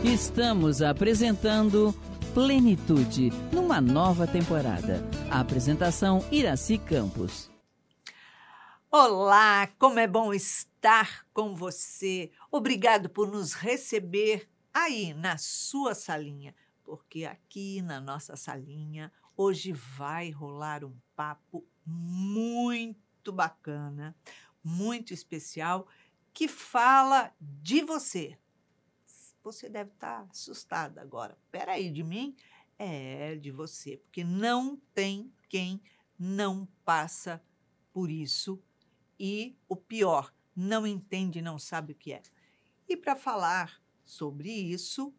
Estamos apresentando Plenitude, numa nova temporada. A apresentação Iraci Campos. Olá, como é bom estar com você. Obrigado por nos receber aí na sua salinha, porque aqui na nossa salinha hoje vai rolar um papo muito bacana, muito especial, que fala de você. Você deve estar assustada agora. Espera aí, de mim? É, de você, porque não tem quem não passa por isso e, o pior, não entende e não sabe o que é. E para falar sobre isso,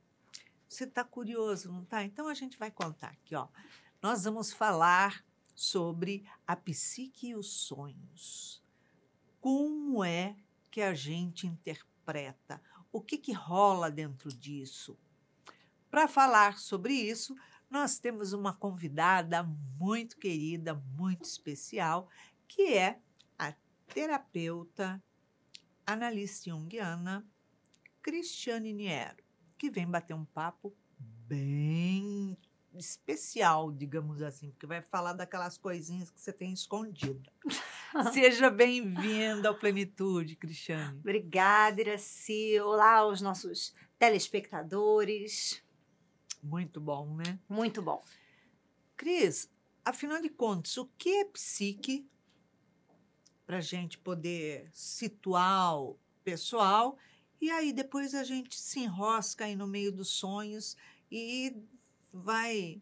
você está curioso, não está? Então a gente vai contar aqui, ó. Nós vamos falar sobre a psique e os sonhos. Como é que a gente interpreta? O que rola dentro disso? Para falar sobre isso, nós temos uma convidada muito querida, muito especial, que é a terapeuta, analista junguiana, Cristiane Niero, que vem bater um papo bem especial, digamos assim, porque vai falar daquelas coisinhas que você tem escondido. Seja bem-vinda ao Plenitude, Cristiane. Obrigada, Iraci. Olá aos nossos telespectadores. Muito bom, né? Muito bom. Cris, afinal de contas, o que é psique? Para a gente poder situar o pessoal, e aí depois a gente se enrosca aí no meio dos sonhos e vai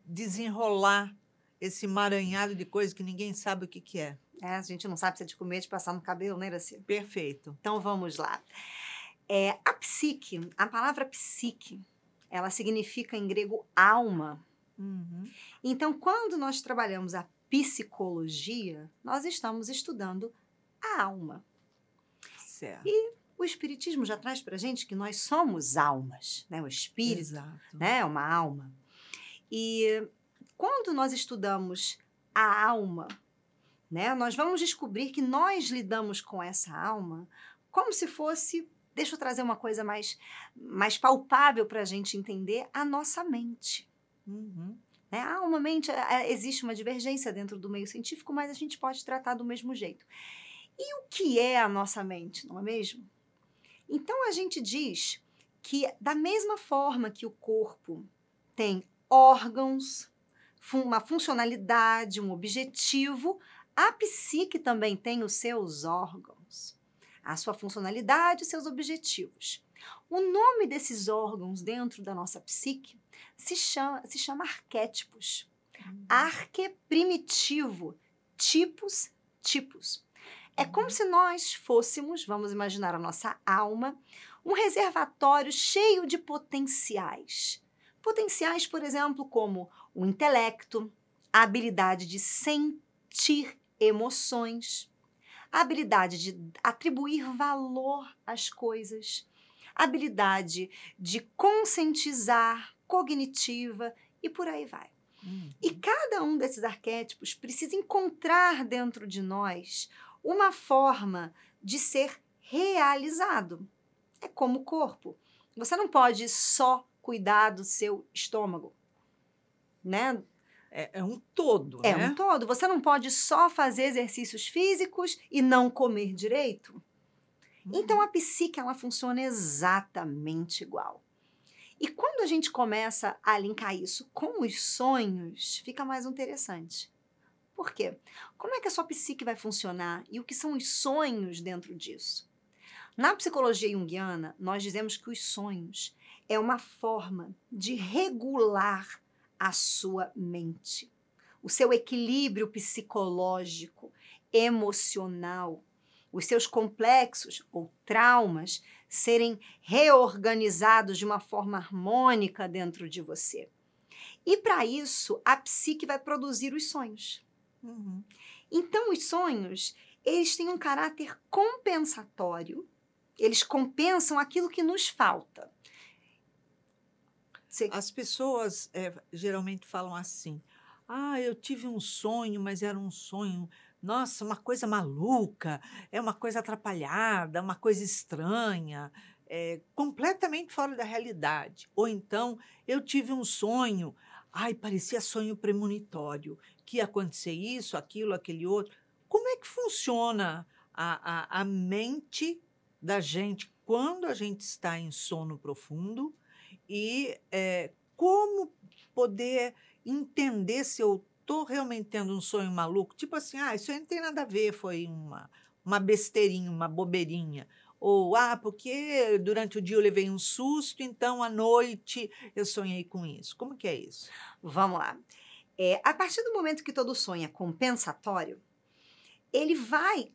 desenrolar esse emaranhado de coisas que ninguém sabe o que é. A gente não sabe se é de comer, de passar no cabelo, né, Iraci? Perfeito. Então vamos lá. A psique, a palavra psique, ela significa em grego alma. Uhum. Então, quando nós trabalhamos a psicologia, nós estamos estudando a alma. Certo. E o Espiritismo já traz para a gente que nós somos almas, né? O espírito, Exato. né? É uma alma. E quando nós estudamos a alma, né, nós vamos descobrir que nós lidamos com essa alma como se fosse, deixa eu trazer uma coisa mais palpável para a gente entender, a nossa mente. Uhum. Né? A alma, mente, existe uma divergência dentro do meio científico, mas a gente pode tratar do mesmo jeito. E o que é a nossa mente, não é mesmo? Então, a gente diz que, da mesma forma que o corpo tem órgãos, uma funcionalidade, um objetivo, a psique também tem os seus órgãos, a sua funcionalidade e seus objetivos. O nome desses órgãos dentro da nossa psique se chama arquétipos. Arque primitivo, tipos. É como se nós fôssemos, vamos imaginar a nossa alma, um reservatório cheio de potenciais. Potenciais, por exemplo, como o intelecto, a habilidade de sentir emoções, a habilidade de atribuir valor às coisas, a habilidade de conscientizar, cognitiva e por aí vai. E cada um desses arquétipos precisa encontrar dentro de nós uma forma de ser realizado. É como o corpo. Você não pode só cuidar do seu estômago, né? É um todo, né? É um todo. Você não pode só fazer exercícios físicos e não comer direito. Então, a psique, ela funciona exatamente igual. E quando a gente começa a linkar isso com os sonhos, fica mais interessante. Por quê? Como é que a sua psique vai funcionar e o que são os sonhos dentro disso? Na psicologia junguiana, nós dizemos que os sonhos é uma forma de regular a sua mente, o seu equilíbrio psicológico, emocional, os seus complexos ou traumas serem reorganizados de uma forma harmônica dentro de você. E para isso, a psique vai produzir os sonhos. Então, os sonhos, eles têm um caráter compensatório, eles compensam aquilo que nos falta. As pessoas geralmente falam assim, eu tive um sonho, mas era um sonho, nossa, uma coisa maluca, é uma coisa atrapalhada, uma coisa estranha. completamente fora da realidade. Ou então, eu tive um sonho, parecia sonho premonitório, que ia acontecer isso, aquilo, aquele outro. Como é que funciona a mente da gente quando a gente está em sono profundo e como poder entender se eu estou realmente tendo um sonho maluco? Tipo assim, isso aí não tem nada a ver, foi uma besteirinha, uma bobeirinha. Ou, porque durante o dia eu levei um susto, então à noite eu sonhei com isso. Como que é isso? Vamos lá. A partir do momento que todo sonho é compensatório, ele vai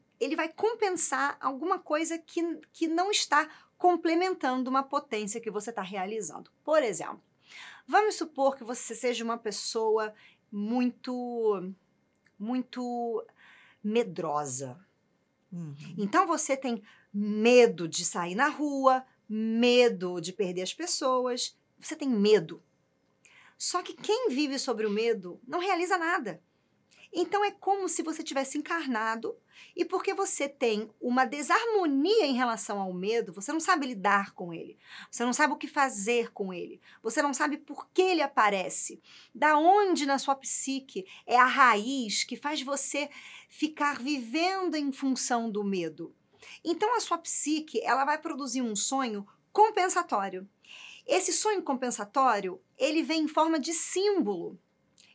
compensar alguma coisa que não está complementando uma potência que você está realizando. Por exemplo, vamos supor que você seja uma pessoa muito, muito medrosa. Uhum. Então você tem medo de sair na rua, medo de perder as pessoas, você tem medo. Só que quem vive sobre o medo não realiza nada. Então é como se você tivesse encarnado e porque você tem uma desarmonia em relação ao medo, você não sabe lidar com ele. Você não sabe o que fazer com ele. Você não sabe por que ele aparece. Da onde na sua psique é a raiz que faz você ficar vivendo em função do medo. Então a sua psique, ela vai produzir um sonho compensatório. Esse sonho compensatório, ele vem em forma de símbolo.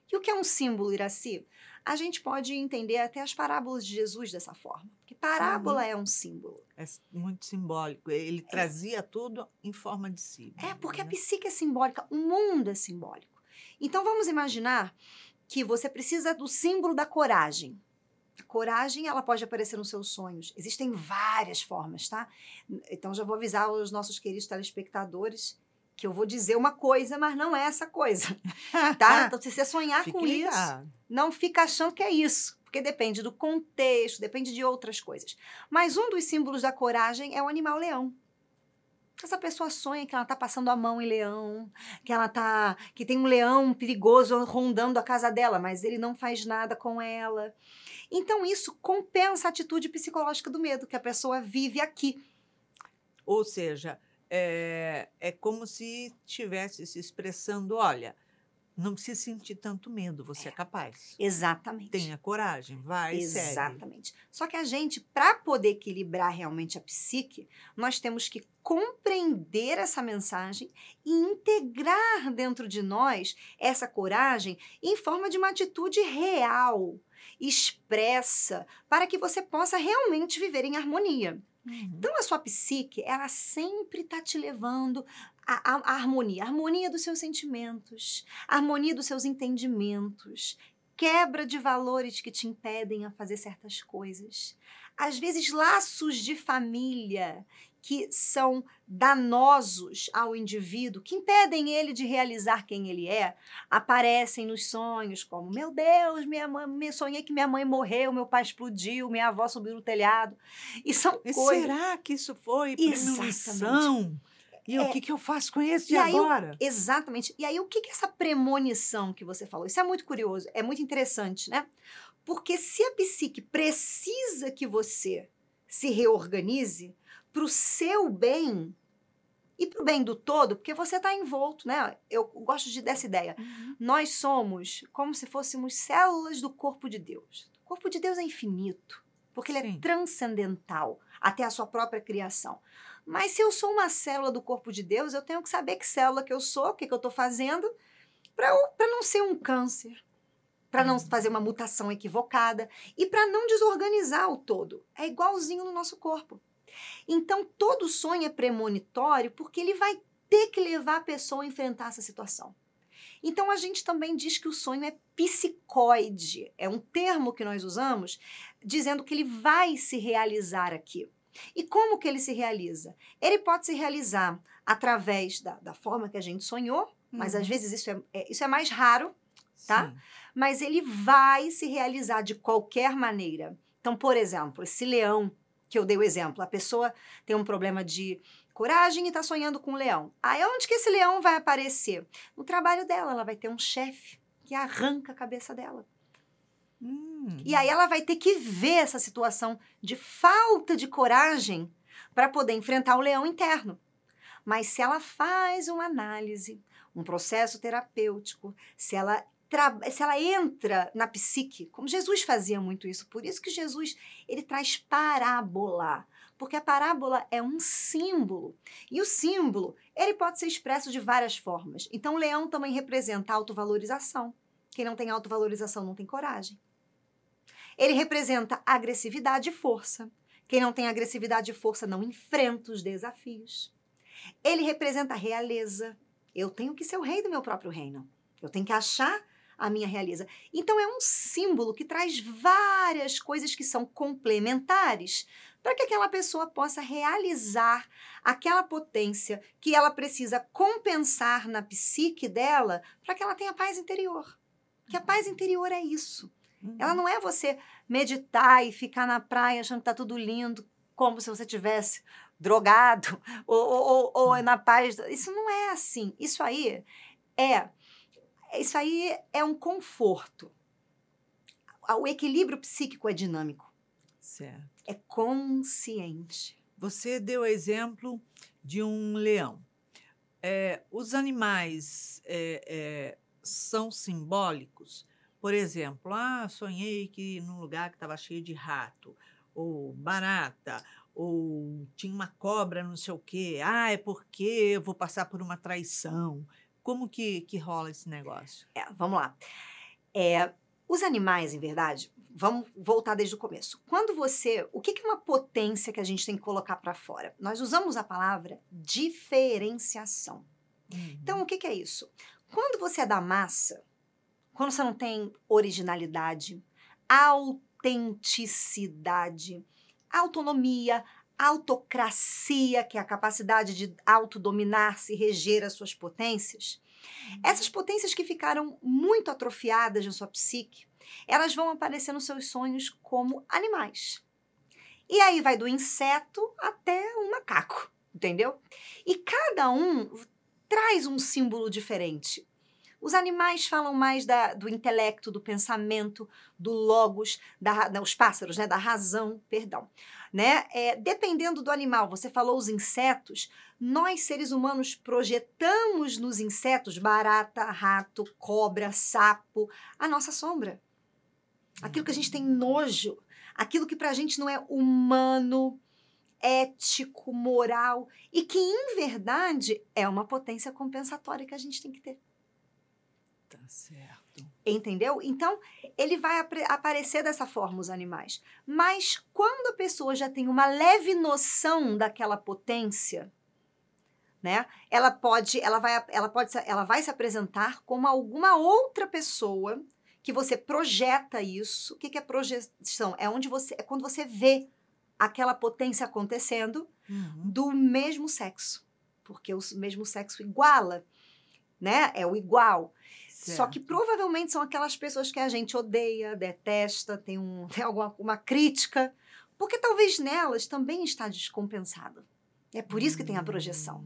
E o que é um símbolo, Iraci? A gente pode entender até as parábolas de Jesus dessa forma. Porque parábola é um símbolo. É muito simbólico. Ele trazia tudo em forma de símbolo. Porque a psique é simbólica, o mundo é simbólico. Então vamos imaginar que você precisa do símbolo da coragem. A coragem, ela pode aparecer nos seus sonhos. Existem várias formas, tá? Então já vou avisar os nossos queridos telespectadores que eu vou dizer uma coisa, mas não é essa coisa, tá? Então, se você sonhar com isso, não fica achando que é isso, porque depende do contexto, depende de outras coisas. Mas um dos símbolos da coragem é o animal leão. Essa pessoa sonha que ela está passando a mão em leão, que tem um leão perigoso rondando a casa dela, mas ele não faz nada com ela. Então, isso compensa a atitude psicológica do medo, que a pessoa vive aqui. Ou seja, é como se estivesse se expressando, olha, não precisa sentir tanto medo, você é capaz. Exatamente. Tenha coragem, vai e segue. Exatamente. Só que a gente, para poder equilibrar realmente a psique, nós temos que compreender essa mensagem e integrar dentro de nós essa coragem em forma de uma atitude real, expressa, para que você possa realmente viver em harmonia. Então, a sua psique, ela sempre está te levando à harmonia. A harmonia dos seus sentimentos, a harmonia dos seus entendimentos, quebra de valores que te impedem a fazer certas coisas. Às vezes, laços de família que são danosos ao indivíduo, que impedem ele de realizar quem ele é, aparecem nos sonhos como, meu Deus, sonhei que minha mãe morreu, meu pai explodiu, minha avó subiu no telhado. E são coisas... Será que isso foi premonição? E o que eu faço com isso de agora? Exatamente. E aí, o que é essa premonição que você falou? Isso é muito curioso, é muito interessante, né? Porque se a psique precisa que você se reorganize para o seu bem e para o bem do todo, porque você está envolto, né? Eu gosto dessa ideia. Nós somos como se fôssemos células do corpo de Deus. O corpo de Deus é infinito, porque ele é transcendental até a sua própria criação. Mas se eu sou uma célula do corpo de Deus, eu tenho que saber que célula que eu sou, o que eu estou fazendo, para não ser um câncer, para não fazer uma mutação equivocada e para não desorganizar o todo. É igualzinho no nosso corpo. Então, todo sonho é premonitório porque ele vai ter que levar a pessoa a enfrentar essa situação. Então, a gente também diz que o sonho é psicoide. É um termo que nós usamos dizendo que ele vai se realizar aqui. E como que ele se realiza? Ele pode se realizar através da forma que a gente sonhou, mas às vezes isso é mais raro, tá? Sim. Mas ele vai se realizar de qualquer maneira. Então, por exemplo, esse leão que eu dei o exemplo, a pessoa tem um problema de coragem e está sonhando com um leão. Aí onde que esse leão vai aparecer? No trabalho dela, ela vai ter um chefe que arranca a cabeça dela. E aí ela vai ter que ver essa situação de falta de coragem para poder enfrentar o leão interno. Mas se ela faz uma análise, um processo terapêutico, se ela entra na psique, como Jesus fazia muito isso, por isso que Jesus ele traz parábola, porque a parábola é um símbolo, e o símbolo ele pode ser expresso de várias formas. Então o leão também representa a autovalorização. Quem não tem autovalorização não tem coragem. Ele representa agressividade e força. Quem não tem agressividade e força não enfrenta os desafios. Ele representa a realeza. Eu tenho que ser o rei do meu próprio reino. Eu tenho que achar a minha realeza. Então é um símbolo que traz várias coisas que são complementares para que aquela pessoa possa realizar aquela potência que ela precisa compensar na psique dela para que ela tenha paz interior. Que a paz interior é isso. Ela não é você meditar e ficar na praia achando que tá tudo lindo, como se você tivesse drogado ou na paz. Isso não é assim. Isso aí é um conforto. O equilíbrio psíquico é dinâmico. Certo. É consciente. Você deu exemplo de um leão. Os animais são simbólicos? Por exemplo, sonhei que num lugar que estava cheio de rato, ou barata, ou tinha uma cobra, não sei o quê. É porque eu vou passar por uma traição. Como que rola esse negócio? Vamos lá. Os animais, em verdade, vamos voltar desde o começo. O que é uma potência que a gente tem que colocar para fora? Nós usamos a palavra diferenciação. Então, o que é isso? Quando você é da massa, quando você não tem originalidade, autenticidade, autonomia, autocracia, que é a capacidade de autodominar-se e reger as suas potências, essas potências que ficaram muito atrofiadas na sua psique, elas vão aparecer nos seus sonhos como animais. E aí vai do inseto até um macaco, entendeu? E cada um traz um símbolo diferente. Os animais falam mais do intelecto, do pensamento, do logos, os pássaros, né? Da razão, perdão. Né? Dependendo do animal, você falou os insetos, nós seres humanos projetamos nos insetos, barata, rato, cobra, sapo, a nossa sombra. Aquilo que a gente tem nojo, aquilo que pra gente não é humano, ético, moral, e que, em verdade, é uma potência compensatória que a gente tem que ter. Tá certo. Entendeu? Então, ele vai aparecer dessa forma, os animais. Mas quando a pessoa já tem uma leve noção daquela potência, né? Ela vai se apresentar como alguma outra pessoa que você projeta isso. O que é projeção? É quando você vê aquela potência acontecendo do mesmo sexo. Porque o mesmo sexo iguala, né? É o igual. Certo. Só que provavelmente são aquelas pessoas que a gente odeia, detesta, tem uma crítica, porque talvez nelas também está descompensado. É por isso que tem a projeção.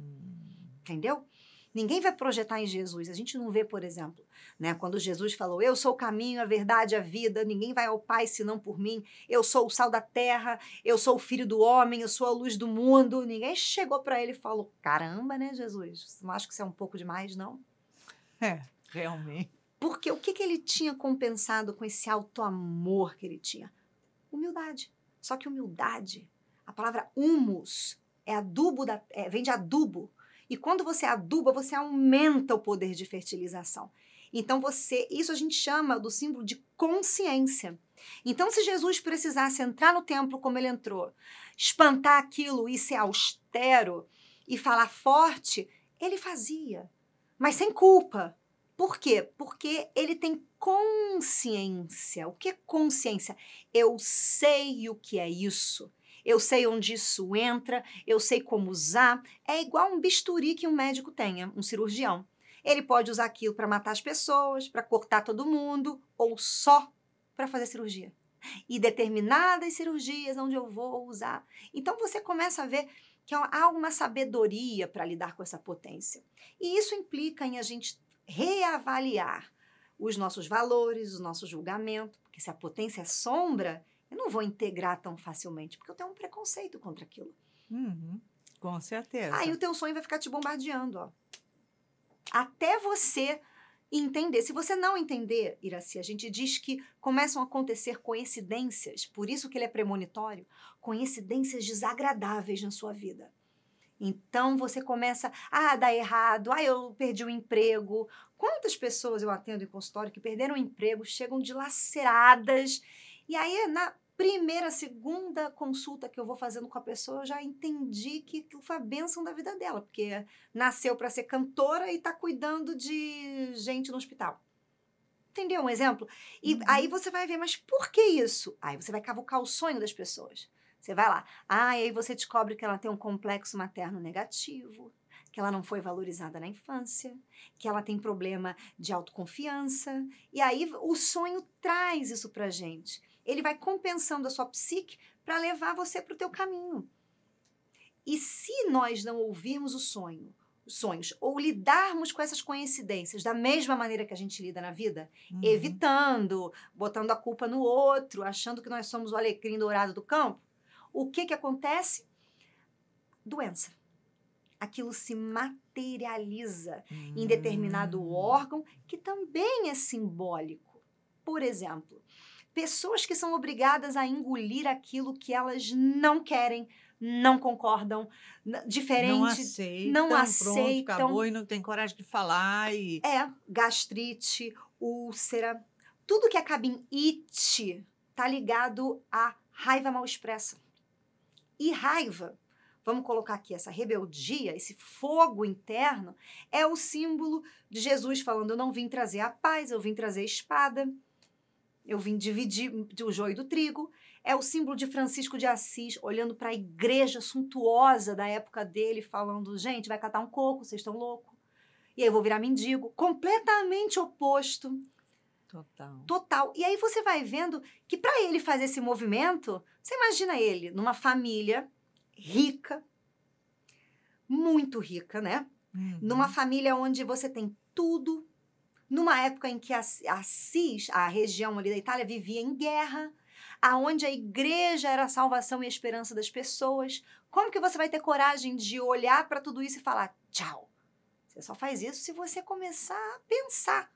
Entendeu? Ninguém vai projetar em Jesus. A gente não vê, por exemplo, né, quando Jesus falou, eu sou o caminho, a verdade, a vida, ninguém vai ao Pai senão por mim, eu sou o sal da terra, eu sou o filho do homem, eu sou a luz do mundo. Ninguém chegou para ele e falou, caramba, né, Jesus? Você não acha que isso é um pouco demais, não? Realmente. Porque o que ele tinha compensado com esse alto amor que ele tinha? Humildade. Só que humildade, a palavra humus, vem de adubo. E quando você aduba, você aumenta o poder de fertilização. Então, isso a gente chama do símbolo de consciência. Então, se Jesus precisasse entrar no templo como ele entrou, espantar aquilo e ser austero e falar forte, ele fazia, mas sem culpa. Por quê? Porque ele tem consciência. O que é consciência? Eu sei o que é isso. Eu sei onde isso entra, eu sei como usar. É igual um bisturi que um médico tenha, um cirurgião. Ele pode usar aquilo para matar as pessoas, para cortar todo mundo, ou só para fazer cirurgia. E determinadas cirurgias onde eu vou usar. Então você começa a ver que há uma sabedoria para lidar com essa potência. E isso implica em a gente reavaliar os nossos valores, o nosso julgamento, porque se a potência é sombra, eu não vou integrar tão facilmente, porque eu tenho um preconceito contra aquilo. Com certeza. Aí o teu sonho vai ficar te bombardeando, ó. Até você entender. Se você não entender, Iraci, a gente diz que começam a acontecer coincidências, por isso que ele é premonitório, coincidências desagradáveis na sua vida. Então, você começa a dar errado, eu perdi o emprego. Quantas pessoas eu atendo em consultório que perderam o emprego, chegam dilaceradas, e aí na primeira, segunda consulta que eu vou fazendo com a pessoa, eu já entendi que aquilo foi a bênção da vida dela, porque nasceu para ser cantora e está cuidando de gente no hospital. Entendeu um exemplo? E aí você vai ver, mas por que isso? Aí você vai cavucar o sonho das pessoas. Você vai lá. E aí você descobre que ela tem um complexo materno negativo, que ela não foi valorizada na infância, que ela tem problema de autoconfiança. E aí o sonho traz isso pra gente. Ele vai compensando a sua psique para levar você para o teu caminho. E se nós não ouvirmos os sonhos, ou lidarmos com essas coincidências da mesma maneira que a gente lida na vida, evitando, botando a culpa no outro, achando que nós somos o alecrim dourado do campo, o que acontece? Doença. Aquilo se materializa em determinado órgão que também é simbólico. Por exemplo, pessoas que são obrigadas a engolir aquilo que elas não querem, não concordam, diferente, não aceitam. Pronto, acabou e não tem coragem de falar. Gastrite, úlcera, tudo que acaba em it tá ligado à raiva mal expressa. E raiva, vamos colocar aqui essa rebeldia, esse fogo interno, é o símbolo de Jesus falando: eu não vim trazer a paz, eu vim trazer a espada. Eu vim dividir o joio do trigo. É o símbolo de Francisco de Assis, olhando para a igreja suntuosa da época dele, falando: gente, vai catar um coco, vocês estão loucos. E aí eu vou virar mendigo. Completamente oposto. Total. E aí você vai vendo que para ele fazer esse movimento, você imagina ele numa família rica, muito rica, né? Numa família onde você tem tudo. Numa época em que Assis, a região ali da Itália, vivia em guerra, aonde a igreja era a salvação e a esperança das pessoas. Como que você vai ter coragem de olhar para tudo isso e falar tchau? Você só faz isso se você começar a pensar.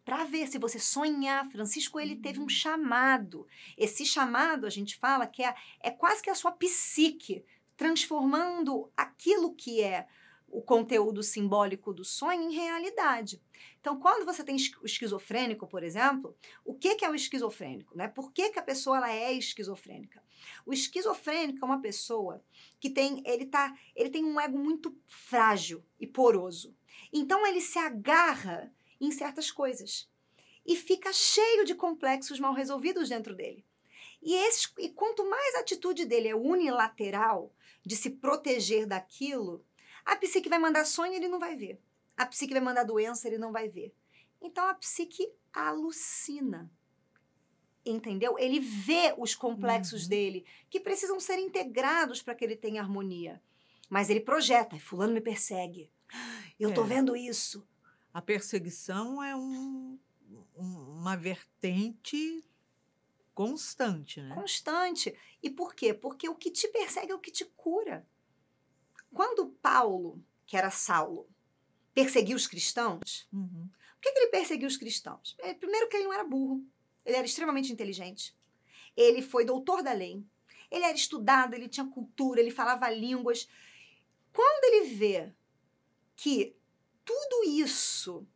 Para ver, se você sonhar. Francisco, ele teve um chamado. Esse chamado, a gente fala que é quase que a sua psique, transformando aquilo que é o conteúdo simbólico do sonho em realidade. Então, quando você tem o esquizofrênico, por exemplo, o que é o esquizofrênico, né? Por que a pessoa ela é esquizofrênica? O esquizofrênico é uma pessoa que ele tem um ego muito frágil e poroso. Então, ele se agarra em certas coisas e fica cheio de complexos mal resolvidos dentro dele. E quanto mais a atitude dele é unilateral, de se proteger daquilo, a psique vai mandar sonho e ele não vai ver. A psique vai mandar doença, ele não vai ver. Então, a psique alucina. Entendeu? Ele vê os complexos dele, que precisam ser integrados para que ele tenha harmonia. Mas ele projeta: fulano me persegue. Eu tô vendo isso. A perseguição é uma vertente constante, né? Constante. E por quê? Porque o que te persegue é o que te cura. Quando Paulo, que era Saulo, perseguiu os cristãos, por que ele perseguiu os cristãos? Primeiro que ele não era burro, ele era extremamente inteligente. Ele foi doutor da lei, ele era estudado, ele tinha cultura, ele falava línguas. Quando ele vê que tudo isso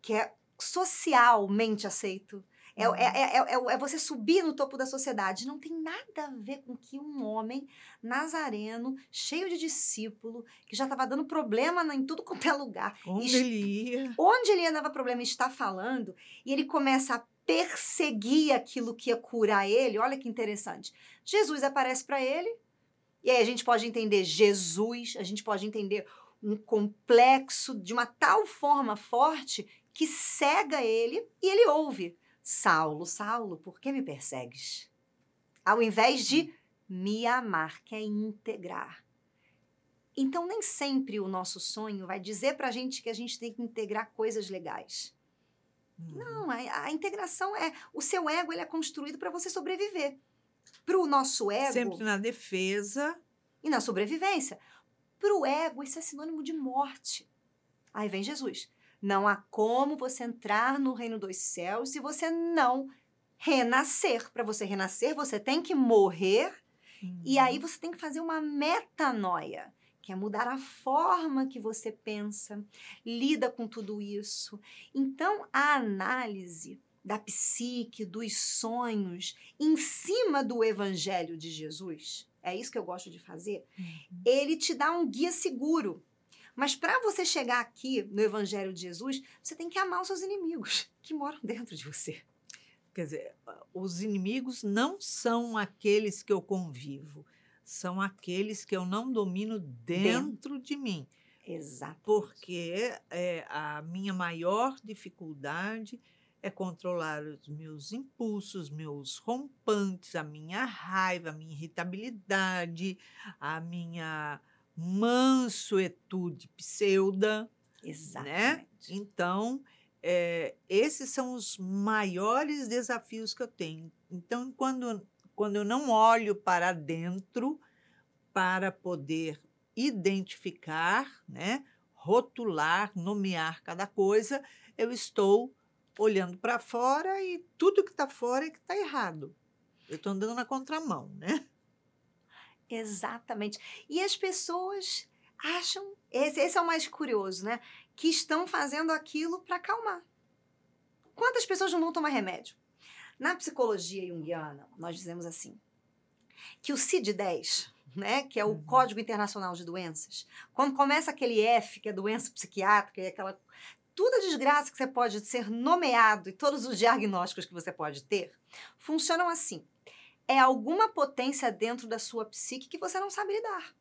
que é socialmente aceito, é você subir no topo da sociedade, não tem nada a ver com que um homem nazareno, cheio de discípulo, que já estava dando problema em tudo quanto é lugar. Onde ele ia dava problema, está falando, e ele começa a perseguir aquilo que ia curar ele. Olha que interessante. Jesus aparece para ele, e aí a gente pode entender Jesus, a gente pode entender um complexo de uma tal forma forte que cega ele e ele ouve: Saulo, Saulo, por que me persegues? Ao invés de me amar, que é integrar. Então, nem sempre o nosso sonho vai dizer pra gente que a gente tem que integrar coisas legais. Não, a integração o seu ego ele é construído para você sobreviver. Para o nosso ego... Sempre na defesa. E na sobrevivência. Para o ego, isso é sinônimo de morte. Aí vem Jesus. Não há como você entrar no reino dos céus se você não renascer. Para você renascer, você tem que morrer. E aí você tem que fazer uma metanoia, que é mudar a forma que você pensa, lida com tudo isso. Então, a análise da psique, dos sonhos, em cima do evangelho de Jesus, é isso que eu gosto de fazer, ele te dá um guia seguro. Mas para você chegar aqui no evangelho de Jesus, você tem que amar os seus inimigos, que moram dentro de você. Quer dizer, os inimigos não são aqueles que eu convivo, são aqueles que eu não domino dentro de mim. Exato. Porque a minha maior dificuldade é controlar os meus impulsos, meus rompantes, a minha raiva, a minha irritabilidade, a minha mansuetude pseuda. Exatamente. Né? Então, esses são os maiores desafios que eu tenho. Então, quando eu não olho para dentro para poder identificar, né, rotular, nomear cada coisa, eu estou olhando para fora e tudo que está fora é que está errado. Eu estou andando na contramão, né? Exatamente. E as pessoas acham, esse é o mais curioso, né? Que estão fazendo aquilo para acalmar. Quantas pessoas não vão tomar remédio? Na psicologia junguiana, nós dizemos assim, que o CID-10, né, que é o Código Internacional de Doenças, quando começa aquele F, que é doença psiquiátrica, e aquela... Toda a desgraça que você pode ser nomeado e todos os diagnósticos que você pode ter, funcionam assim. É alguma potência dentro da sua psique que você não sabe lidar.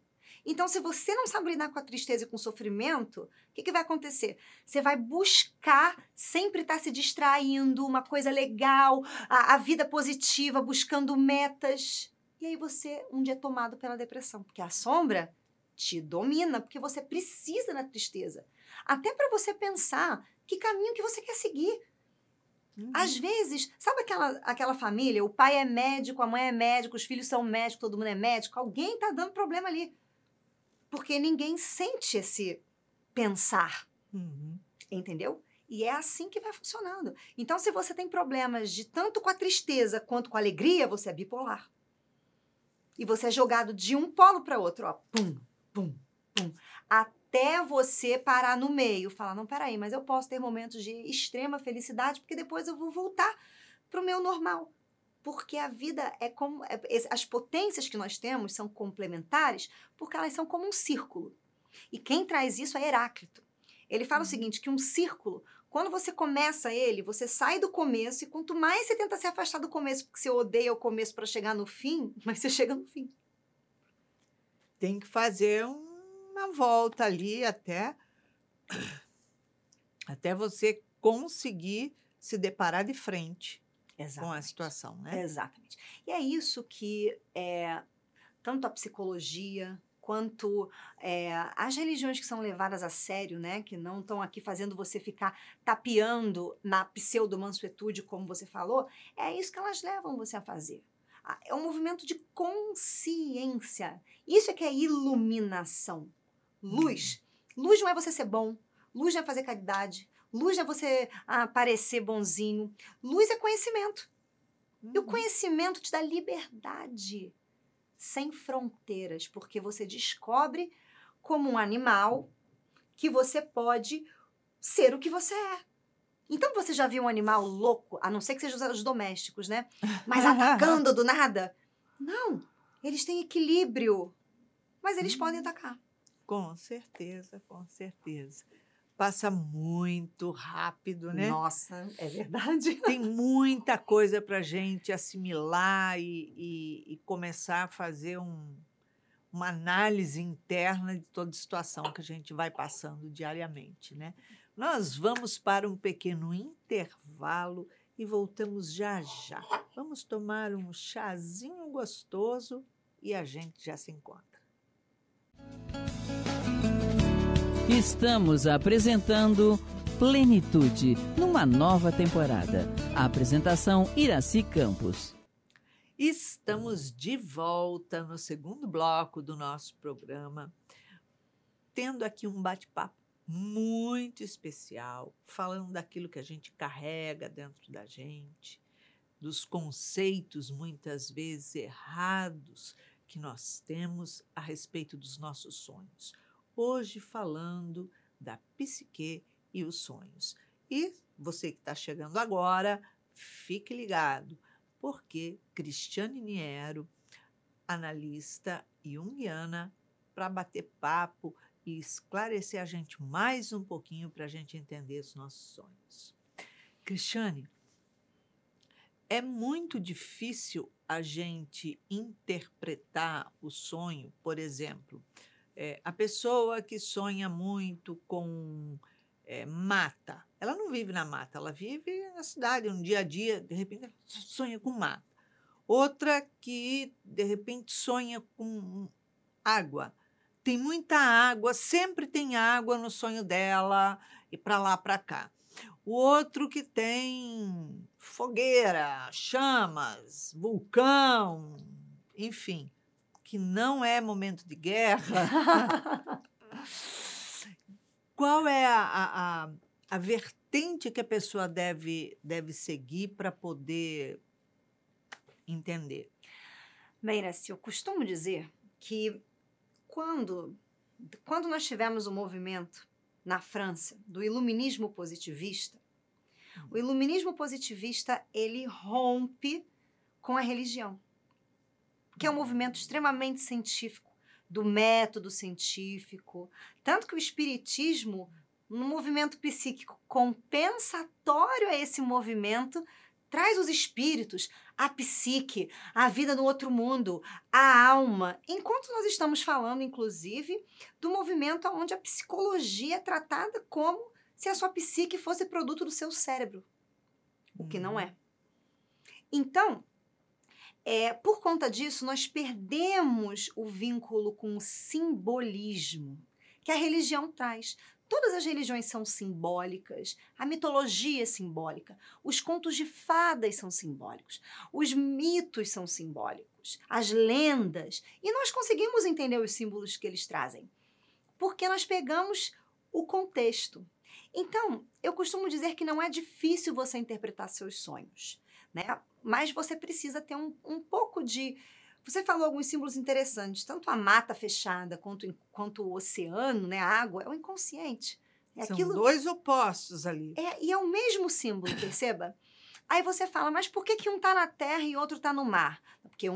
Então, se você não sabe lidar com a tristeza e com o sofrimento, o que vai acontecer? Você vai buscar sempre estar se distraindo, uma coisa legal, a vida positiva, buscando metas. E aí você, um dia, é tomado pela depressão, porque a sombra te domina, porque você precisa da tristeza. Até para você pensar que caminho que você quer seguir. Às vezes, sabe aquela família, o pai é médico, a mãe é médico, os filhos são médicos, todo mundo é médico, alguém está dando problema ali. Porque ninguém sente esse pensar, entendeu? E é assim que vai funcionando. Então, se você tem problemas de tanto com a tristeza quanto com a alegria, você é bipolar. E você é jogado de um polo para outro, ó, pum, pum, pum, até você parar no meio, falar, não, peraí, mas eu posso ter momentos de extrema felicidade, porque depois eu vou voltar para o meu normal. Porque a vida é como... as potências que nós temos são complementares porque elas são como um círculo. E quem traz isso é Heráclito. Ele fala o seguinte, que um círculo, quando você começa ele, você sai do começo e quanto mais você tenta se afastar do começo, porque você odeia o começo para chegar no fim, mas você chega no fim. Tem que fazer uma volta ali até você conseguir se deparar de frente. Exatamente. Com a situação, né? Exatamente. E é isso que tanto a psicologia quanto as religiões que são levadas a sério, né? Que não estão aqui fazendo você ficar tapeando na pseudo-mansuetude, como você falou, é isso que elas levam você a fazer. É um movimento de consciência. Isso é que é iluminação. Luz. Luz não é você ser bom. Luz não é fazer caridade. Luz é você parecer bonzinho. Luz é conhecimento. E o conhecimento te dá liberdade sem fronteiras, porque você descobre como um animal que você pode ser o que você é. Então você já viu um animal louco, a não ser que sejam os domésticos, né? Mas atacando do nada? Não, eles têm equilíbrio, mas eles podem atacar. Com certeza, com certeza. Passa muito rápido, né? Nossa, é verdade. Tem muita coisa para a gente assimilar e começar a fazer uma análise interna de toda a situação que a gente vai passando diariamente, né? Nós vamos para um pequeno intervalo e voltamos já já. Vamos tomar um chazinho gostoso e a gente já se encontra. Estamos apresentando Plenitude, numa nova temporada. A apresentação Iraci Campos. Estamos de volta no segundo bloco do nosso programa, tendo aqui um bate-papo muito especial, falando daquilo que a gente carrega dentro da gente, dos conceitos muitas vezes errados que nós temos a respeito dos nossos sonhos. Hoje falando da psique e os sonhos. E você que está chegando agora, fique ligado, porque Cristiane Niero, analista junguiana, para bater papo e esclarecer a gente mais um pouquinho para a gente entender os nossos sonhos. Cristiane, é muito difícil a gente interpretar o sonho, por exemplo, a pessoa que sonha muito com mata, ela não vive na mata, ela vive na cidade, no dia a dia, de repente ela sonha com mata. Outra que, de repente, sonha com água. Tem muita água, sempre tem água no sonho dela, e para lá, para cá. O outro que tem fogueira, chamas, vulcão, enfim, que não é momento de guerra. Qual é a vertente que a pessoa deve seguir para poder entender? Bem, Iraci, eu costumo dizer que quando nós tivemos o movimento na França do iluminismo positivista, o iluminismo positivista ele rompe com a religião, que é um movimento extremamente científico, do método científico, tanto que o espiritismo, no movimento psíquico compensatório a esse movimento, traz os espíritos, a psique, a vida no outro mundo, a alma, enquanto nós estamos falando, inclusive, do movimento onde a psicologia é tratada como se a sua psique fosse produto do seu cérebro, o que não é. Então, por conta disso, nós perdemos o vínculo com o simbolismo que a religião traz. Todas as religiões são simbólicas, a mitologia é simbólica, os contos de fadas são simbólicos, os mitos são simbólicos, as lendas, e nós conseguimos entender os símbolos que eles trazem, porque nós pegamos o contexto. Então, eu costumo dizer que não é difícil você interpretar seus sonhos, né? Mas você precisa ter um pouco de... Você falou alguns símbolos interessantes, tanto a mata fechada quanto o oceano, né, a água, é o inconsciente. São dois opostos ali. E é o mesmo símbolo, perceba? Aí você fala, mas por que um está na terra e outro está no mar? Porque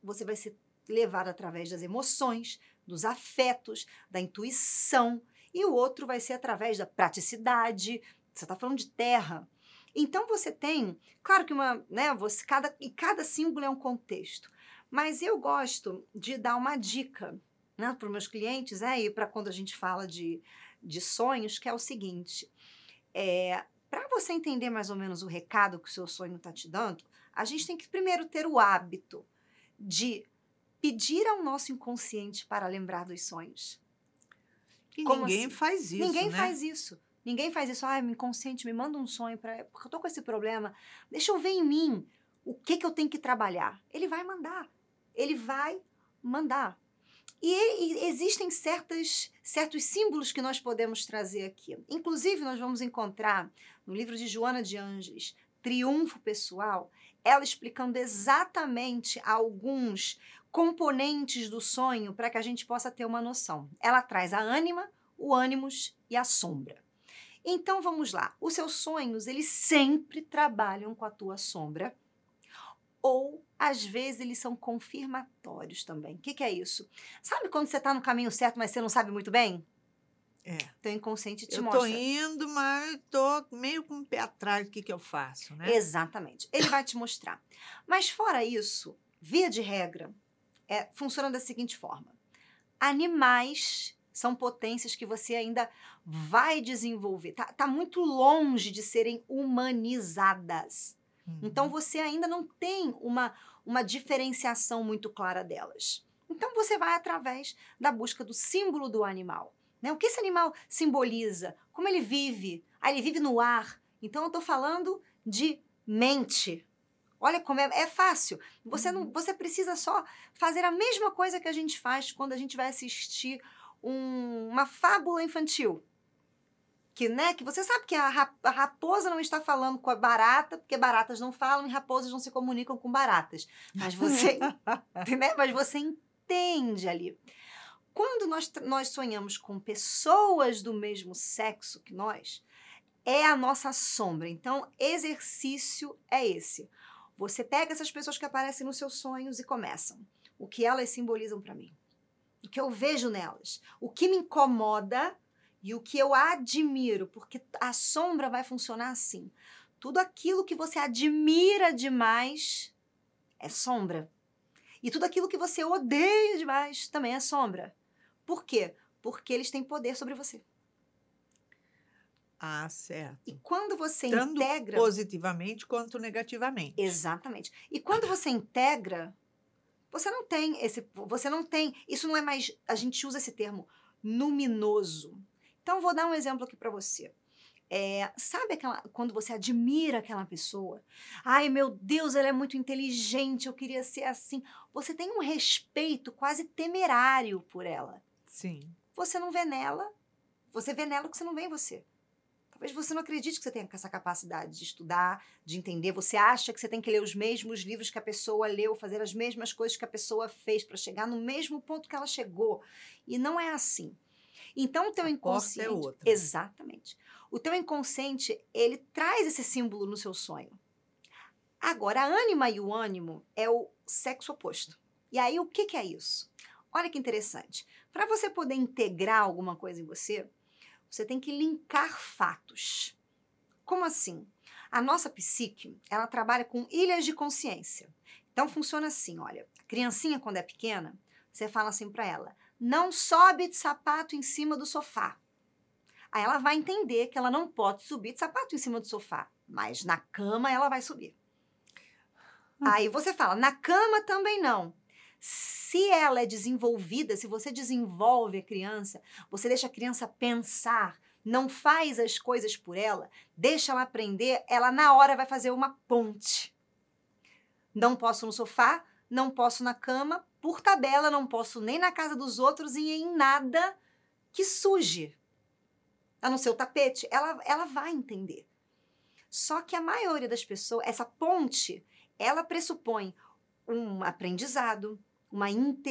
você vai ser levado através das emoções, dos afetos, da intuição, e o outro vai ser através da praticidade. Você está falando de terra. Então você tem, claro que cada símbolo é um contexto, mas eu gosto de dar uma dica, né, para os meus clientes, e para quando a gente fala de sonhos, que é o seguinte, para você entender mais ou menos o recado que o seu sonho está te dando, a gente tem que primeiro ter o hábito de pedir ao nosso inconsciente para lembrar dos sonhos. E ninguém faz isso, Ninguém né? faz isso. Ninguém faz isso. Meu inconsciente me manda um sonho, porque eu tô com esse problema. Deixa eu ver em mim o que eu tenho que trabalhar. Ele vai mandar. Ele vai mandar. E existem certos símbolos que nós podemos trazer aqui. Inclusive, nós vamos encontrar no livro de Joana de Ângeles, Triunfo Pessoal, ela explicando exatamente alguns componentes do sonho para que a gente possa ter uma noção. Ela traz a ânima, o ânimos e a sombra. Então, vamos lá. Os seus sonhos, eles sempre trabalham com a tua sombra, ou, às vezes, eles são confirmatórios também. O que é isso? Sabe quando você está no caminho certo, mas você não sabe muito bem? Teu inconsciente te mostra. Eu tô indo, mas tô meio com o pé atrás do que eu faço, né? Exatamente. Ele vai te mostrar. Mas, fora isso, via de regra, funciona da seguinte forma. Animais são potências que você ainda vai desenvolver. Tá muito longe de serem humanizadas. Então, você ainda não tem uma diferenciação muito clara delas. Então, você vai através da busca do símbolo do animal. Né? O que esse animal simboliza? Como ele vive? Ele vive no ar. Então, eu estou falando de mente. Olha como é fácil. Você precisa só fazer a mesma coisa que a gente faz quando a gente vai assistir uma fábula infantil. Que você sabe que a raposa não está falando com a barata, porque baratas não falam e raposas não se comunicam com baratas. Mas você, né? Mas você entende ali. Quando nós sonhamos com pessoas do mesmo sexo que nós, é a nossa sombra. Então, exercício é esse. Você pega essas pessoas que aparecem nos seus sonhos e começam. O que elas simbolizam para mim? O que eu vejo nelas? O que me incomoda e o que eu admiro? Porque a sombra vai funcionar assim. Tudo aquilo que você admira demais é sombra. E tudo aquilo que você odeia demais também é sombra. Por quê? Porque eles têm poder sobre você. Ah, certo. E quando você Tanto integra... positivamente quanto negativamente. Exatamente. E quando você integra, você não tem isso não é mais, a gente usa esse termo, luminoso. Então, vou dar um exemplo aqui para você. Sabe quando você admira aquela pessoa? Ai, meu Deus, ela é muito inteligente, eu queria ser assim. Você tem um respeito quase temerário por ela. Sim. Você não vê nela, você vê nela o que você não vê em você. Talvez você não acredite que você tenha essa capacidade de estudar, de entender. Você acha que você tem que ler os mesmos livros que a pessoa leu, fazer as mesmas coisas que a pessoa fez para chegar no mesmo ponto que ela chegou. E não é assim. Então, o teu inconsciente... A porta é outra. Exatamente. O teu inconsciente, ele traz esse símbolo no seu sonho. Agora, a ânima e o ânimo é o sexo oposto. E aí, o que é isso? Olha que interessante. Para você poder integrar alguma coisa em você, você tem que linkar fatos. Como assim? A nossa psique, ela trabalha com ilhas de consciência. Então, funciona assim, olha. A criancinha, quando é pequena, você fala assim para ela, não sobe de sapato em cima do sofá. Aí ela vai entender que ela não pode subir de sapato em cima do sofá, mas na cama ela vai subir. Aí você fala, na cama também não. Se ela é desenvolvida, se você desenvolve a criança, você deixa a criança pensar, não faz as coisas por ela, deixa ela aprender, ela na hora vai fazer uma ponte. Não posso no sofá, não posso na cama, por tabela, não posso nem na casa dos outros e em nada que suje. A não ser o tapete, ela vai entender. Só que a maioria das pessoas, essa ponte, ela pressupõe um aprendizado,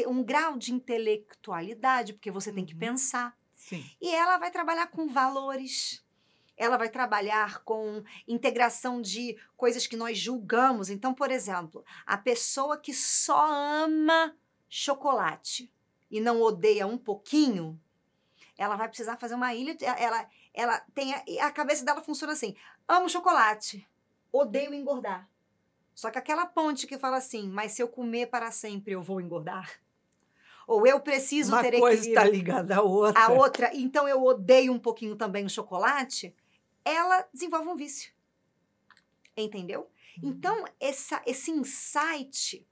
um grau de intelectualidade, porque você tem que pensar. Sim. E ela vai trabalhar com valores, ela vai trabalhar com integração de coisas que nós julgamos. Então, por exemplo, a pessoa que só ama chocolate e não odeia um pouquinho, ela vai precisar fazer uma ilha, ela tem a cabeça dela funciona assim, amo chocolate, odeio engordar. Só que aquela ponte que fala assim, mas se eu comer para sempre eu vou engordar. Ou eu preciso ter equilíbrio. Uma coisa está ligada à outra. A outra, então eu odeio um pouquinho também o chocolate, ela desenvolve um vício. Entendeu? Então, esse insight,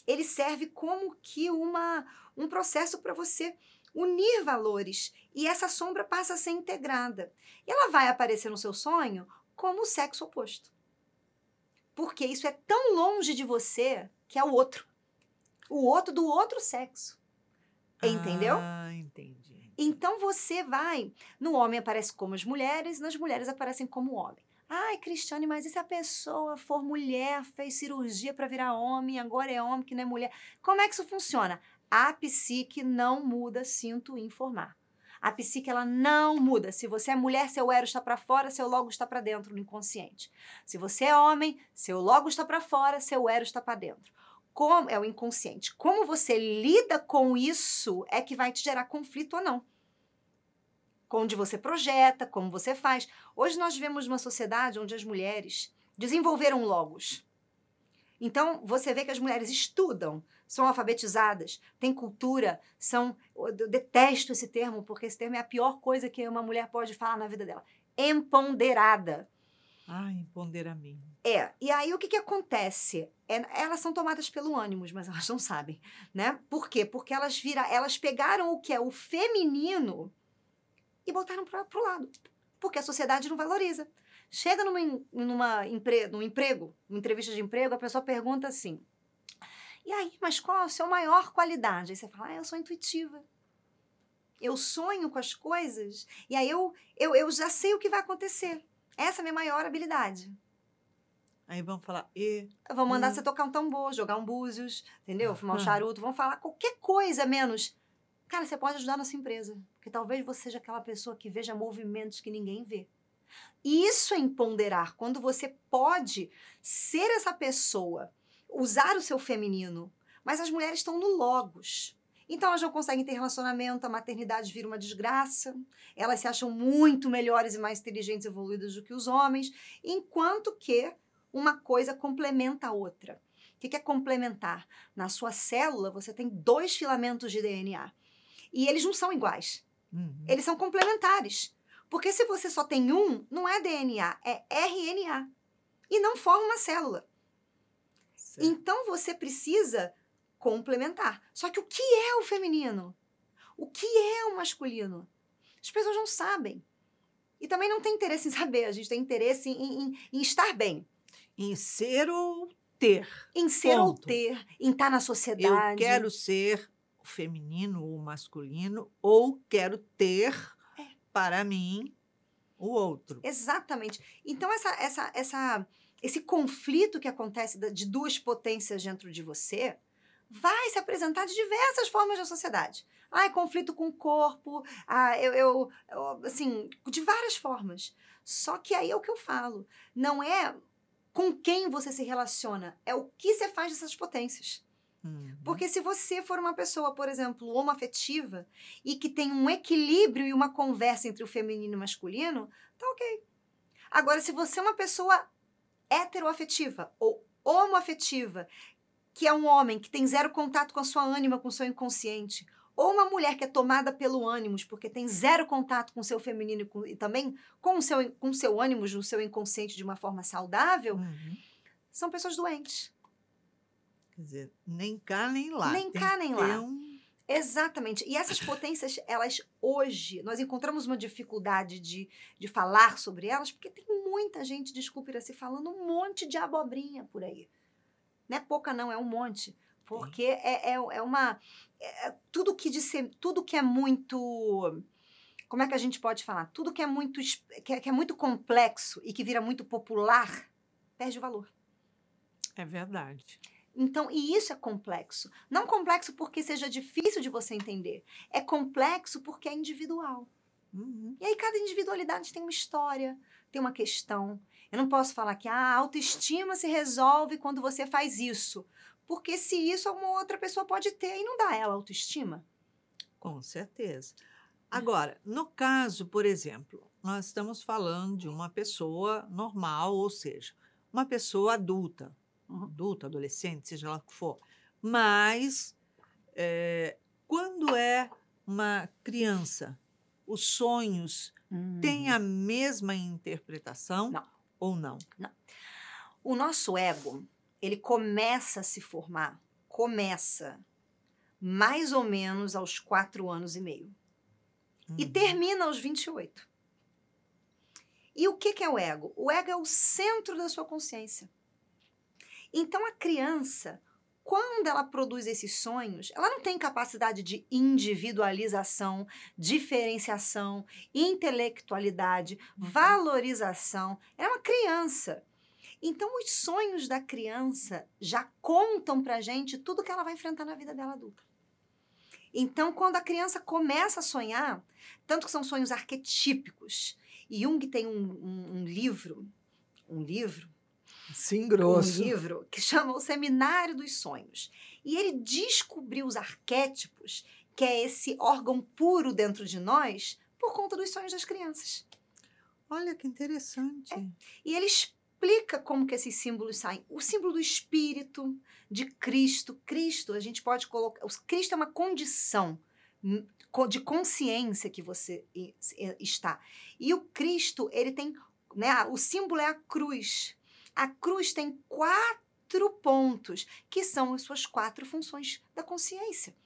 ele serve como que um processo para você unir valores. E essa sombra passa a ser integrada. E ela vai aparecer no seu sonho como o sexo oposto. Porque isso é tão longe de você que é o outro. O outro do outro sexo. Entendeu? Ah, entendi. Então você vai... No homem aparece como as mulheres, nas mulheres aparecem como homem. Ai, Cristiane, mas e se a pessoa for mulher, fez cirurgia para virar homem, agora é homem que não é mulher? Como é que isso funciona? A psique não muda, sinto informar. A psique, ela não muda. Se você é mulher, seu ego está para fora, seu logo está para dentro no inconsciente. Se você é homem, seu logo está para fora, seu ego está para dentro. Como é o inconsciente. Como você lida com isso é que vai te gerar conflito ou não. Onde você projeta, como você faz. Hoje nós vivemos uma sociedade onde as mulheres desenvolveram logos. Então, você vê que as mulheres estudam, são alfabetizadas, têm cultura, eu detesto esse termo, porque esse termo é a pior coisa que uma mulher pode falar na vida dela. Empoderada. Ah, empoderamento. E aí o que acontece? Elas são tomadas pelo ânimo, mas elas não sabem, né? Por quê? Porque elas pegaram o que é o feminino e botaram pro lado. Porque a sociedade não valoriza. Chega numa emprego, numa entrevista de emprego, a pessoa pergunta assim, e aí, mas qual é a sua maior qualidade? Aí você fala, eu sou intuitiva. Eu sonho com as coisas e aí eu já sei o que vai acontecer. Essa é a minha maior habilidade. Aí vão falar, Vão mandar você tocar um tambor, jogar um búzios, entendeu? Fumar um charuto, vão falar qualquer coisa menos. Cara, você pode ajudar na sua empresa, porque talvez você seja aquela pessoa que veja movimentos que ninguém vê. E isso é empoderar, quando você pode ser essa pessoa, usar o seu feminino, mas as mulheres estão no logos. Então elas não conseguem ter relacionamento, a maternidade vira uma desgraça, elas se acham muito melhores e mais inteligentes e evoluídas do que os homens, enquanto que uma coisa complementa a outra. O que é complementar? Na sua célula você tem 2 filamentos de DNA e eles não são iguais, eles são complementares. Porque se você só tem um, não é DNA, é RNA. E não forma uma célula. Certo. Então, você precisa complementar. Só que o que é o feminino? O que é o masculino? As pessoas não sabem. E também não tem interesse em saber. A gente tem interesse em estar bem. Em ser ou ter. Em ser ou Ponto. ter, em estar na sociedade. Eu quero ser o feminino ou o masculino, ou quero ter para mim o outro. Exatamente. Então, esse conflito que acontece de 2 potências dentro de você vai se apresentar de diversas formas na sociedade. Conflito com o corpo, assim, de várias formas. Só que aí é o que eu falo. Não é com quem você se relaciona, é o que você faz dessas potências. Porque se você for uma pessoa, por exemplo, homoafetiva e que tem um equilíbrio e uma conversa entre o feminino e o masculino, tá ok. Agora, se você é uma pessoa heteroafetiva ou homoafetiva, que é um homem que tem 0 contato com a sua ânima, com o seu inconsciente, ou uma mulher que é tomada pelo ânimos, porque tem 0 contato com o seu feminino e também com o seu ânimos, o seu inconsciente de uma forma saudável, são pessoas doentes. Quer dizer, nem cá nem lá. Nem cá nem lá. Exatamente. E essas potências, elas hoje, nós encontramos uma dificuldade de falar sobre elas, porque tem muita gente, desculpe, Iraci, falando um monte de abobrinha por aí. Não é pouca não, é um monte. Porque tudo que é muito... Como é que a gente pode falar? Tudo que é muito, que é muito complexo e que vira muito popular, perde o valor. É verdade. Então, e isso é complexo. Não complexo porque seja difícil de você entender. É complexo porque é individual. E aí cada individualidade tem uma história, tem uma questão. Eu não posso falar que a autoestima se resolve quando você faz isso. Porque se isso alguma outra pessoa pode ter e não dá ela autoestima. Com certeza. Agora, no caso, por exemplo, nós estamos falando de uma pessoa normal, ou seja, uma pessoa adulta. Adulto, adolescente, seja lá o que for. Mas, quando é uma criança, os sonhos têm a mesma interpretação? Não. Ou não? Não. O nosso ego, ele começa a se formar, mais ou menos aos 4 anos e meio. E termina aos 28. E o que é o ego? O ego é o centro da sua consciência. Então, a criança, quando ela produz esses sonhos, ela não tem capacidade de individualização, diferenciação, intelectualidade, valorização. Ela é uma criança. Então, os sonhos da criança já contam pra gente tudo que ela vai enfrentar na vida dela adulta. Então, quando a criança começa a sonhar, tanto que são sonhos arquetípicos, e Jung tem um livro, Sim, grosso. Um livro que chama O Seminário dos Sonhos. E ele descobriu os arquétipos, que é esse órgão puro dentro de nós, por conta dos sonhos das crianças. Olha que interessante. E ele explica como que esses símbolos saem. O símbolo do espírito, de Cristo. Cristo, a gente pode colocar... Cristo é uma condição de consciência que você está. E o Cristo, ele tem... o símbolo é a cruz. A cruz tem 4 pontos, que são as suas 4 funções da consciência.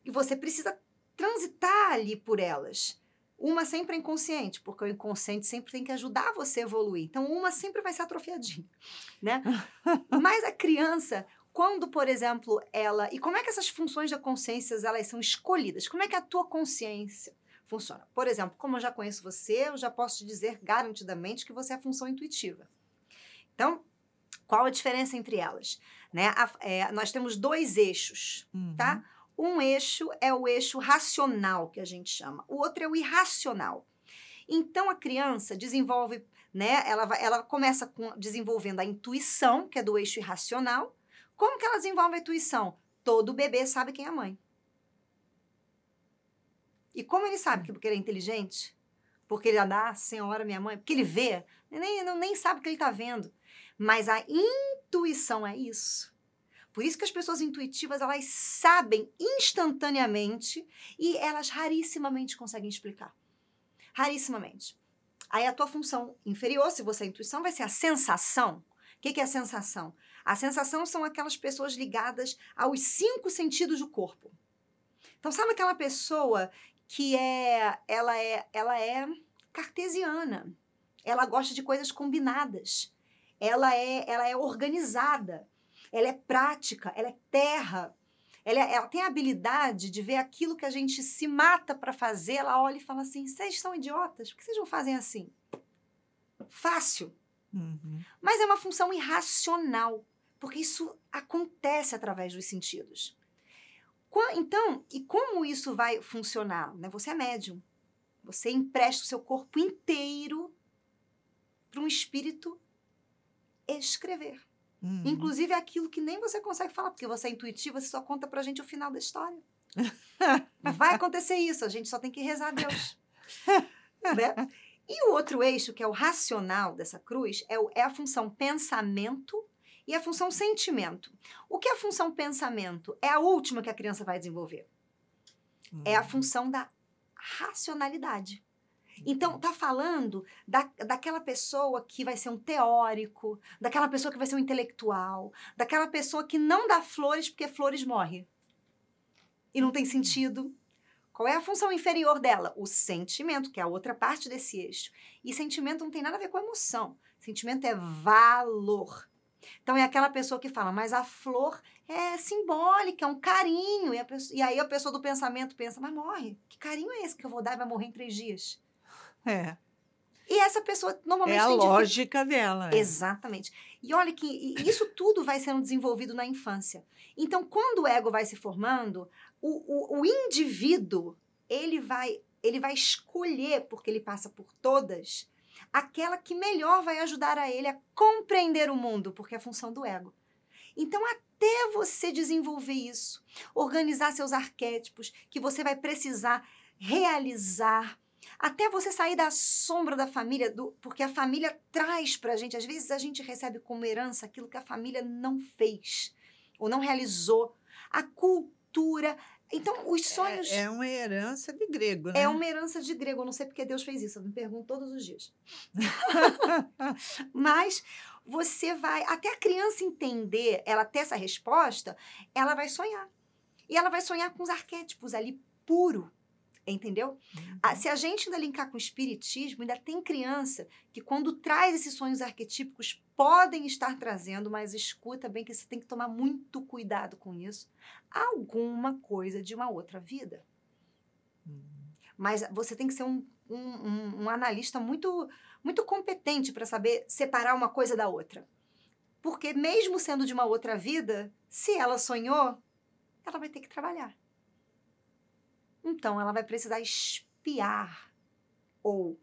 E você precisa transitar ali por elas. Uma sempre é inconsciente, porque o inconsciente sempre tem que ajudar você a evoluir. Então, uma sempre vai ser atrofiadinha, né? Mas a criança, quando, por exemplo, ela... E como é que essas funções da consciência, elas são escolhidas? Como é que a tua consciência funciona? Por exemplo, como eu já conheço você, eu já posso te dizer garantidamente que você é a função intuitiva. Então, qual a diferença entre elas? Né? Nós temos 2 eixos, tá? Um eixo é o eixo racional, que a gente chama. O outro é o irracional. Então, a criança desenvolve, né? Ela começa desenvolvendo a intuição, que é do eixo irracional. Como que ela desenvolve a intuição? Todo bebê sabe quem é a mãe. E como ele sabe? Porque ele é inteligente? Porque ele anda, senhora, minha mãe? Porque ele vê? Nem sabe o que ele está vendo. Mas a intuição é isso. Por isso que as pessoas intuitivas, elas sabem instantaneamente e elas rarissimamente conseguem explicar. Rarissimamente. Aí a tua função inferior, se você é intuição, vai ser a sensação. O que é a sensação? A sensação são aquelas pessoas ligadas aos 5 sentidos do corpo. Então, sabe aquela pessoa que ela é cartesiana. Ela gosta de coisas combinadas. Ela é organizada. Ela é prática, ela é terra, ela tem a habilidade de ver aquilo que a gente se mata para fazer, ela olha e fala assim, vocês são idiotas, por que vocês não fazem assim? Fácil. Mas é uma função irracional, porque isso acontece através dos sentidos. Então, e como isso vai funcionar? Né? Você é médium, você empresta o seu corpo inteiro para um espírito escrever. Inclusive aquilo que nem você consegue falar, porque você é intuitiva, você só conta pra gente o final da história. Vai acontecer isso, a gente só tem que rezar a Deus. Né? E o outro eixo, que é o racional dessa cruz, é a função pensamento e a função sentimento. O que é a função pensamento? É a última que a criança vai desenvolver. É a função da racionalidade. Então, tá falando daquela pessoa que vai ser um teórico, daquela pessoa que vai ser um intelectual, daquela pessoa que não dá flores porque flores morrem. E não tem sentido. Qual é a função inferior dela? O sentimento, que é a outra parte desse eixo. E sentimento não tem nada a ver com emoção. Sentimento é valor. Então, é aquela pessoa que fala, mas a flor é simbólica, é um carinho. E aí a pessoa do pensamento pensa, mas morre. Que carinho é esse que eu vou dar e vai morrer em 3 dias? É. E essa pessoa normalmente É a tem lógica dela. Exatamente. E olha que isso tudo vai sendo desenvolvido na infância. Então, quando o ego vai se formando, o indivíduo, ele vai escolher, porque ele passa por todas, aquela que melhor vai ajudar a ele a compreender o mundo, porque é a função do ego. Então, até você desenvolver isso, organizar seus arquétipos, que você vai precisar realizar, até você sair da sombra da família, porque a família traz pra gente, às vezes a gente recebe como herança aquilo que a família não fez, ou não realizou, a cultura. Então, os sonhos... É uma herança de grego, né? É uma herança de grego, eu não sei porque Deus fez isso, eu me pergunto todos os dias. Mas você vai, até a criança entender, ela ter essa resposta, ela vai sonhar. E ela vai sonhar com os arquétipos ali, puro. Entendeu? Se a gente ainda linkar com o espiritismo, ainda tem criança que quando traz esses sonhos arquetípicos podem estar trazendo, mas escuta bem que você tem que tomar muito cuidado com isso, alguma coisa de uma outra vida. Mas você tem que ser um analista muito, muito competente para saber separar uma coisa da outra. Porque mesmo sendo de uma outra vida, se ela sonhou, ela vai ter que trabalhar. Então, ela vai precisar espiar ou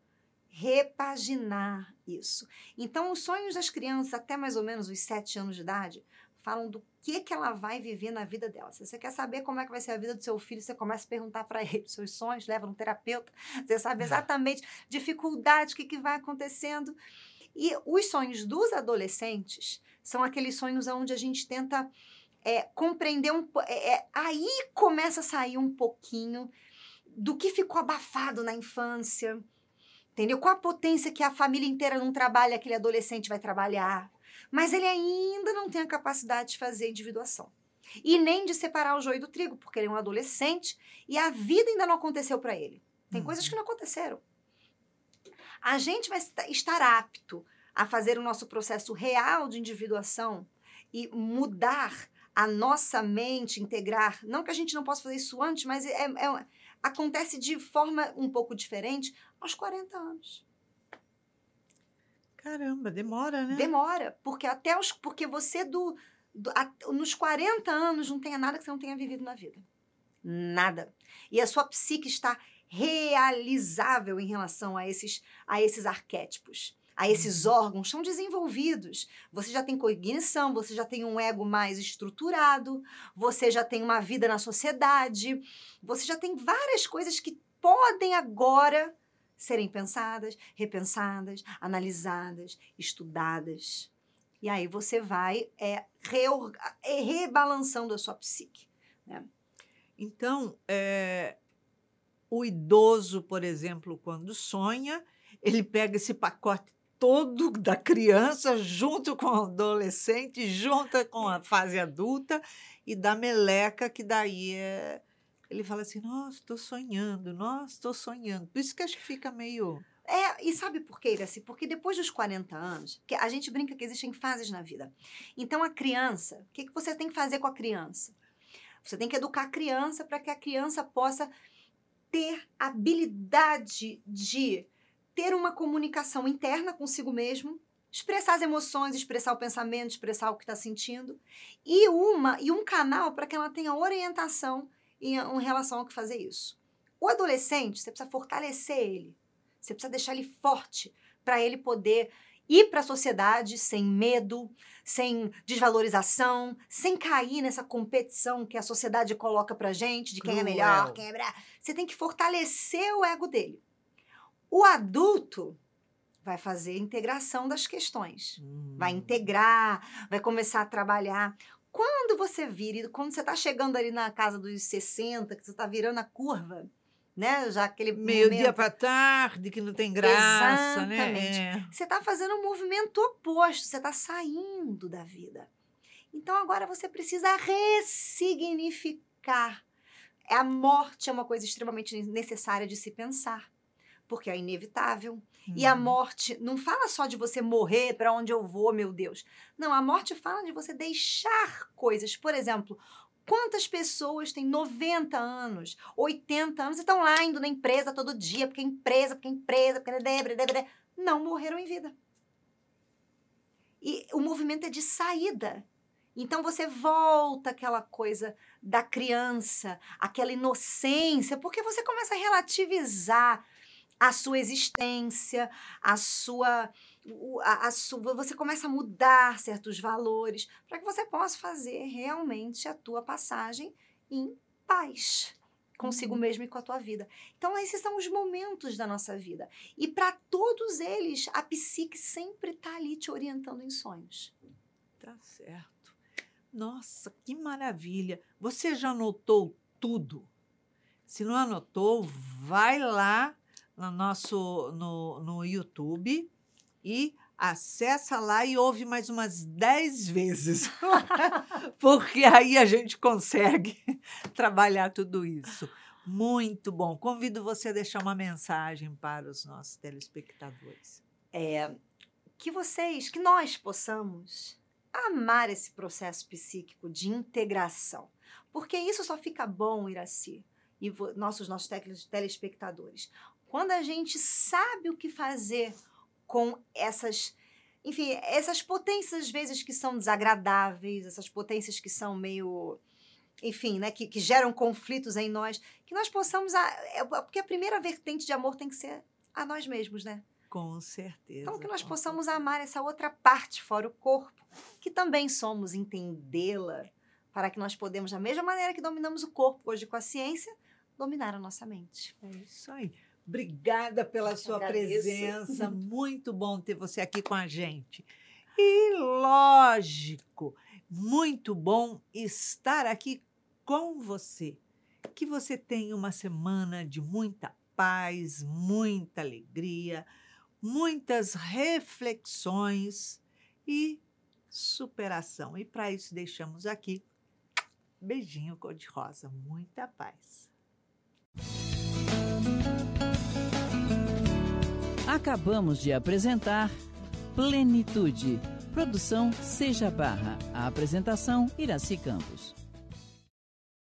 repaginar isso. Então, os sonhos das crianças, até mais ou menos os 7 anos de idade, falam do que ela vai viver na vida dela. Se você quer saber como é que vai ser a vida do seu filho, você começa a perguntar para ele os seus sonhos, leva no terapeuta, você sabe exatamente dificuldades, o que vai acontecendo. E os sonhos dos adolescentes são aqueles sonhos onde a gente tenta... compreender aí começa a sair um pouquinho do que ficou abafado na infância, entendeu? Qual a potência que a família inteira não trabalha, aquele adolescente vai trabalhar, mas ele ainda não tem a capacidade de fazer individuação e nem de separar o joio do trigo, porque ele é um adolescente e a vida ainda não aconteceu para ele. Tem coisas que não aconteceram. A gente vai estar apto a fazer o nosso processo real de individuação e mudar a nossa mente, integrar. Não que a gente não possa fazer isso antes, mas acontece de forma um pouco diferente aos 40 anos. Caramba, demora, né? Demora, porque você nos 40 anos não tenha nada que você não tenha vivido na vida. Nada. E a sua psique está realizável em relação a esses arquétipos, a esses órgãos, são desenvolvidos. Você já tem cognição, você já tem um ego mais estruturado, você já tem uma vida na sociedade, você já tem várias coisas que podem agora serem pensadas, repensadas, analisadas, estudadas. E aí você vai rebalançando a sua psique, né? Então, o idoso, por exemplo, quando sonha, ele pega esse pacote todo da criança junto com o adolescente, junto com a fase adulta e da meleca, que daí ele fala assim, nossa, estou sonhando, nossa, estou sonhando. Por isso que acho que fica meio... E sabe por quê, Iracy? Porque depois dos 40 anos, que a gente brinca que existem fases na vida. Então, a criança, o que você tem que fazer com a criança? Você tem que educar a criança para que a criança possa ter habilidade de ter uma comunicação interna consigo mesmo, expressar as emoções, expressar o pensamento, expressar o que está sentindo, e um canal para que ela tenha orientação em relação ao que fazer isso. O adolescente, você precisa fortalecer ele, você precisa deixar ele forte para ele poder ir para a sociedade sem medo, sem desvalorização, sem cair nessa competição que a sociedade coloca pra gente, de quem é melhor, quem é melhor. Você tem que fortalecer o ego dele. O adulto vai fazer a integração das questões. Vai integrar, vai começar a trabalhar. Quando você vira, quando você está chegando ali na casa dos 60, que você está virando a curva, né? Já aquele meio-dia para tarde, que não tem graça, exatamente, né? Você está fazendo um movimento oposto, você está saindo da vida. Então, agora você precisa ressignificar. A morte é uma coisa extremamente necessária de se pensar, porque é inevitável. E a morte não fala só de você morrer, para onde eu vou, meu Deus. Não, a morte fala de você deixar coisas. Por exemplo, quantas pessoas têm 90 anos, 80 anos e estão lá indo na empresa todo dia, porque não morreram em vida. E o movimento é de saída. Então você volta àquela coisa da criança, aquela inocência, porque você começa a relativizar a sua existência, você começa a mudar certos valores para que você possa fazer realmente a tua passagem em paz consigo mesmo e com a tua vida. Então, esses são os momentos da nossa vida. E para todos eles, a psique sempre está ali te orientando em sonhos. Tá certo. Nossa, que maravilha. Você já anotou tudo? Se não anotou, vai lá no YouTube e acessa lá e ouve mais umas 10 vezes, porque aí a gente consegue trabalhar tudo isso. Muito bom. Convido você a deixar uma mensagem para os nossos telespectadores. Que nós possamos amar esse processo psíquico de integração, porque isso só fica bom, Iracy, e nossos telespectadores, quando a gente sabe o que fazer com essas potências, às vezes, que são desagradáveis, essas potências que são meio, enfim, né, que geram conflitos em nós, que nós possamos, porque a primeira vertente de amor tem que ser a nós mesmos, né? Com certeza. Então, que nós possamos amar essa outra parte fora o corpo, que também somos, entendê-la, para que nós podemos, da mesma maneira que dominamos o corpo hoje com a ciência, dominar a nossa mente. É isso aí. Obrigada pela sua presença. Muito bom ter você aqui com a gente. E, lógico, muito bom estar aqui com você. Que você tenha uma semana de muita paz, muita alegria, muitas reflexões e superação. E, para isso, deixamos aqui beijinho cor-de-rosa. Muita paz. Acabamos de apresentar Plenitude. Produção Seja Barra. A apresentação Iraci Campos.